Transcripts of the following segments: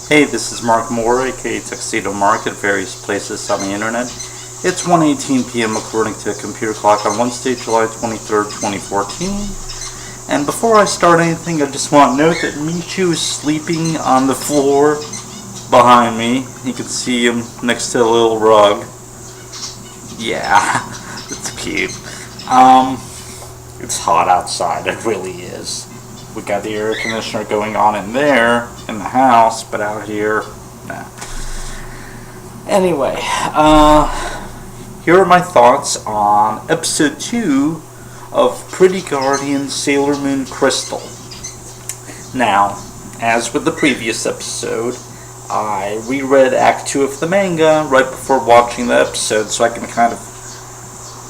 Hey, this is Mark Moore, aka Tuxedo Mark, at various places on the internet. It's 1:18 p.m. according to a computer clock on Wednesday, July 23rd, 2014. And before I start anything, I just want to note that Michu is sleeping on the floor behind me. You can see him next to a little rug. Yeah, it's cute. It's hot outside, it really is. We got the air conditioner going on in there, in the house, but out here, nah. Anyway, here are my thoughts on episode 2 of Pretty Guardian Sailor Moon Crystal. Now, as with the previous episode, I reread Act 2 of the manga right before watching the episode so I can kind of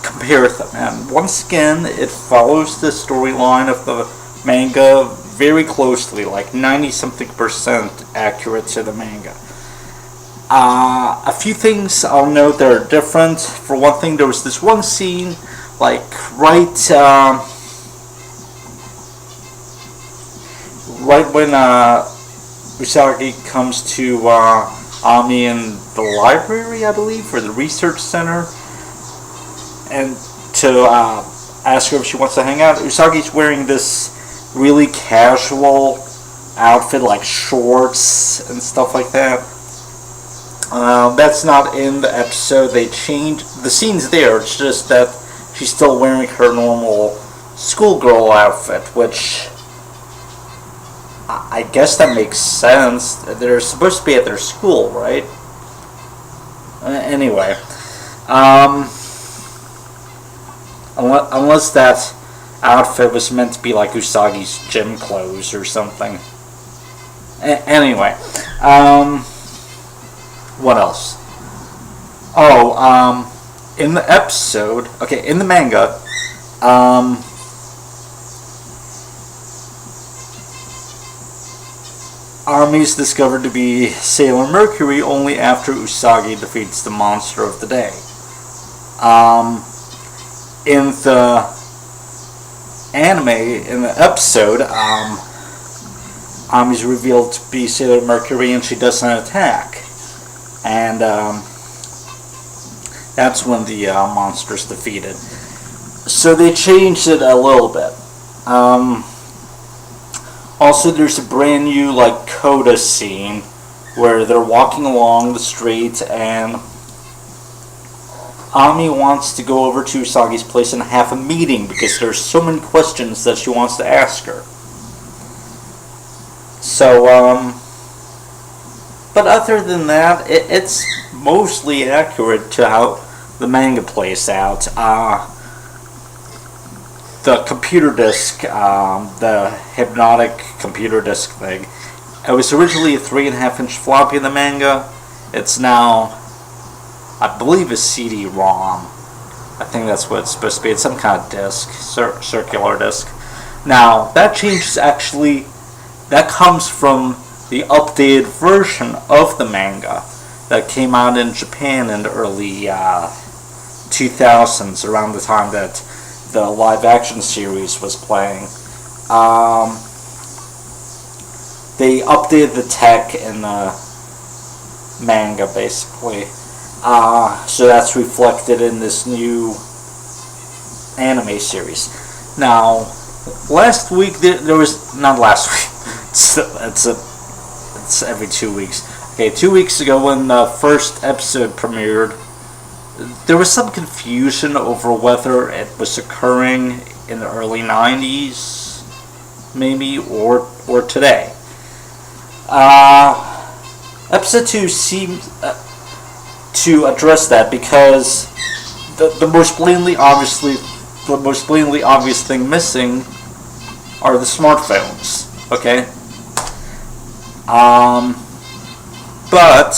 compare them. And once again, it follows the storyline of the manga very closely, like 90-something% accurate to the manga. A few things I'll note that are different. For one thing, there was this one scene, like right when Usagi comes to Ami in the library, I believe, or the research center, and to ask her if she wants to hang out. Usagi's wearing this really casual outfit, like shorts and stuff like that. That's not in the episode. They changed the scene's there. It's just that she's still wearing her normal schoolgirl outfit, which I guess that makes sense. They're supposed to be at their school, right? Anyway, unless that outfit was meant to be like Usagi's gym clothes or something. Anyway, what else? Oh, in the episode, okay, in the manga, Army's discovered to be Sailor Mercury only after Usagi defeats the monster of the day. In the anime, in the episode, Ami's revealed to be Sailor Mercury and she does an attack. And that's when the monster's defeated. So they changed it a little bit. Also, there's a brand new like coda scene where they're walking along the street and Ami wants to go over to Usagi's place and have a meeting because there's so many questions that she wants to ask her. So, but other than that, it's mostly accurate to how the manga plays out. The computer disc, the hypnotic computer disc thing, it was originally a 3.5-inch floppy in the manga. It's now, I believe, a CD-ROM. I think that's what it's supposed to be. It's some kind of disc, circular disc. Now, that change is actually, that comes from the updated version of the manga that came out in Japan in the early 2000s, around the time that the live-action series was playing. They updated the tech in the manga, basically. So that's reflected in this new anime series. Now, last week there was, not last week. It's every 2 weeks. Okay, 2 weeks ago when the first episode premiered, there was some confusion over whether it was occurring in the early 90s, maybe, or today. Episode 2 seemed to address that because the most blatantly obvious thing missing are the smartphones. Okay, but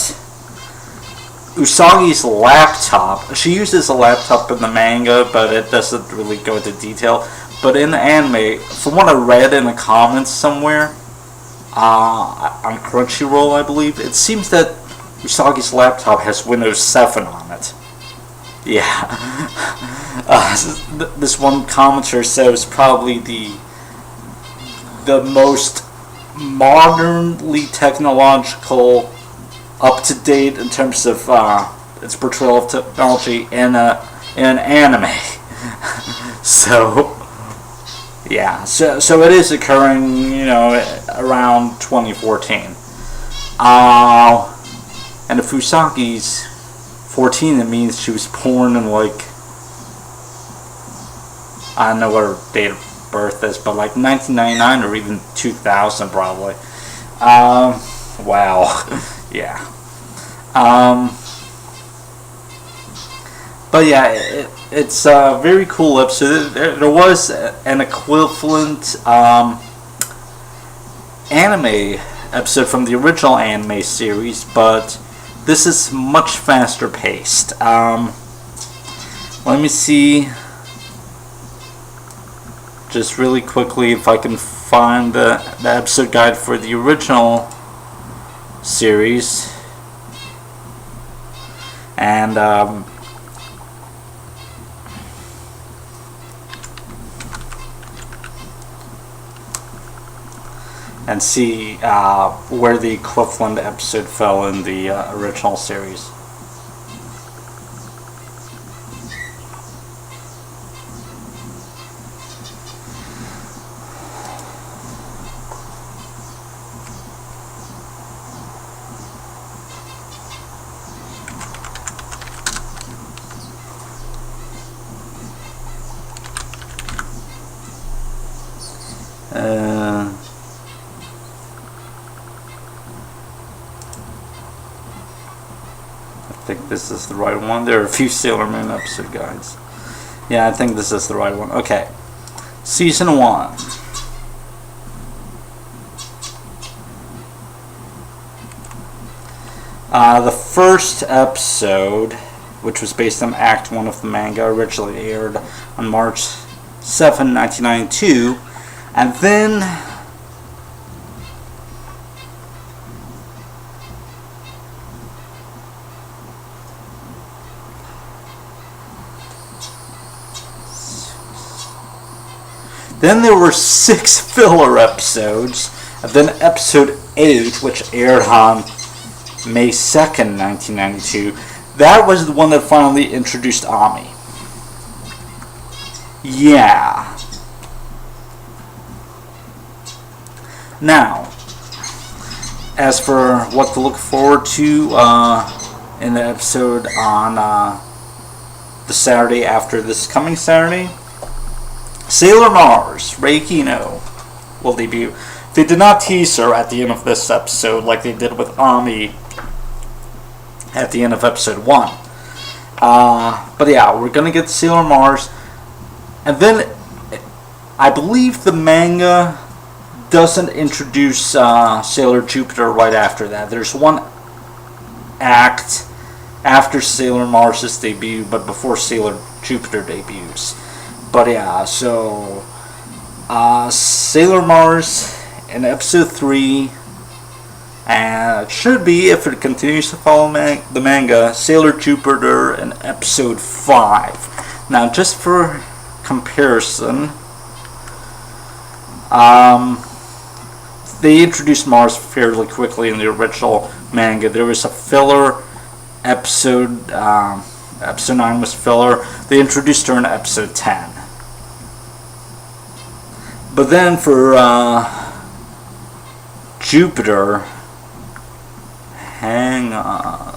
Usagi's laptop, she uses a laptop in the manga, but it doesn't really go into detail. But in the anime, from what I read in the comments somewhere, on Crunchyroll, I believe, it seems that Usagi's laptop has Windows 7 on it. Yeah. This one commenter says probably the most modernly technological, up to date in terms of its portrayal of technology in an anime. So yeah, so it is occurring, around 2014. And if Fusaki's 14, it means she was born in I don't know what her date of birth is, but 1999 or even 2000 probably. Wow. Yeah. But yeah, it's a very cool episode. There was an equivalent anime episode from the original anime series, but this is much faster paced. Let me see, just really quickly, if I can find the episode guide for the original series. And see where the equivalent episode fell in the original series. I think this is the right one. There are a few Sailor Moon episode guides. Yeah, I think this is the right one. Okay. Season 1. The first episode, which was based on Act 1 of the manga, originally aired on March 7, 1992. And then there were 6 filler episodes, and then episode 8, which aired on May 2nd, 1992. That was the one that finally introduced Ami. Yeah. Now, as for what to look forward to in the episode on the Saturday after this coming Saturday, Sailor Mars, Reikino, will debut. They did not tease her at the end of this episode like they did with Ami at the end of episode 1. But yeah, we're going to get Sailor Mars. And then, I believe the manga doesn't introduce Sailor Jupiter right after that. There's one act after Sailor Mars' debut, but before Sailor Jupiter debuts. But yeah, so Sailor Mars in episode 3, and it should be, if it continues to follow the manga, Sailor Jupiter in episode 5. Now, just for comparison, they introduced Mars fairly quickly in the original manga. There was a filler episode, episode 9 was filler. They introduced her in episode 10. But then for Jupiter, hang on.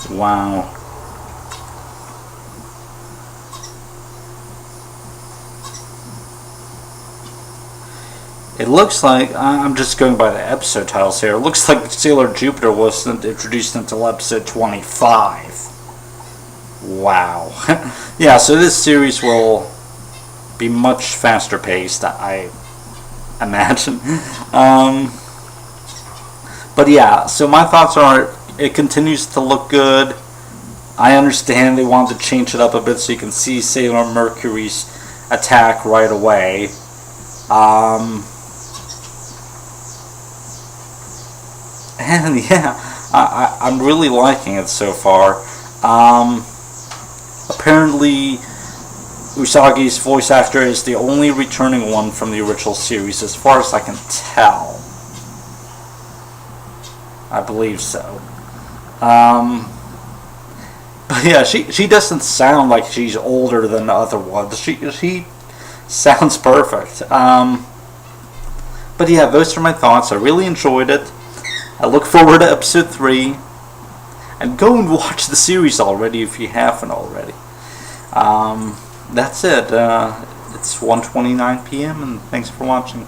Wow. It looks like, I'm just going by the episode titles here, it looks like Sailor Jupiter wasn't introduced until episode 25. Wow. Yeah, so this series will be much faster paced, I imagine. But yeah, so my thoughts are, it continues to look good. I understand they wanted to change it up a bit so you can see Sailor Mercury's attack right away. Um, and yeah, I'm really liking it so far. Apparently, Usagi's voice actor is the only returning one from the original series, as far as I can tell. I believe so. But yeah, she doesn't sound like she's older than the other ones. She sounds perfect. But yeah, those are my thoughts. I really enjoyed it. I look forward to episode 3. And go and watch the series already if you haven't already. That's it. It's 1:29 p.m. and thanks for watching.